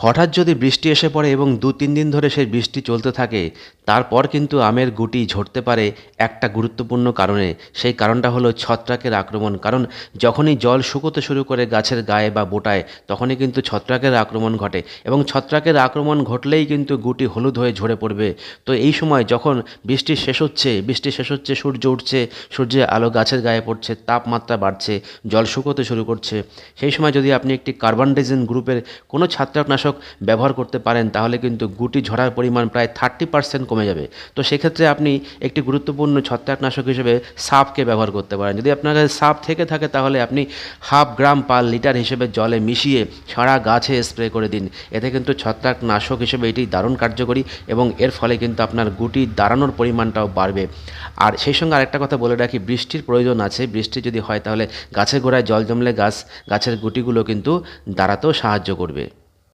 হঠাৎ যদি বৃষ্টি এসে পড়ে এবং ২-৩ দিন ধরে সেই বৃষ্টি চলতে থাকে, তারপর কিন্তু আমের গুটি ঝরতে পারে একটা গুরুত্বপূর্ণ কারণে। সেই কারণটা হলো ছত্রাকের আক্রমণ। কারণ যখনই জল শুকোতে শুরু করে গাছের গায়ে বা বোটায়, তখনই কিন্তু ছত্রাকের আক্রমণ ঘটে এবং ছত্রাকের আক্রমণ ঘটলেই কিন্তু গুটি হলুদ হয়ে ঝরে পড়বে। তো এই সময় যখন বৃষ্টি শেষ হচ্ছে, সূর্য উঠছে, সূর্যের আলো গাছের গায়ে পড়ছে, তাপমাত্রা বাড়ছে, জল শুকোতে শুরু করছে, সেই সময় যদি আপনি একটি কার্বনডাইজিন গ্রুপের কোনো ছত্রাকনাশক ব্যবহার করতে পারেন, তাহলে কিন্তু গুটি ঝরার পরিমাণ প্রায় 30% কমে যাবে। তো সেক্ষেত্রে আপনি একটি গুরুত্বপূর্ণ ছত্রাকনাশক হিসেবে সাপকে ব্যবহার করতে পারেন। যদি আপনার কাছে সাপ থেকে থাকে, তাহলে আপনি 1/2 গ্রাম পার লিটার হিসেবে জলে মিশিয়ে সারা গাছে স্প্রে করে দিন। এতে কিন্তু ছত্রাকনাশক হিসেবে এটি দারুণ কার্যকরী এবং এর ফলে কিন্তু আপনার গুটি দাঁড়ানোর পরিমাণটাও বাড়বে। আর সেই সঙ্গে আরেকটা কথা বলে রাখি, বৃষ্টির প্রয়োজন আছে। বৃষ্টি যদি হয়, তাহলে গাছের গোড়ায় জল জমলে গাছের গুটিগুলো কিন্তু দাঁড়াতেও সাহায্য করবে।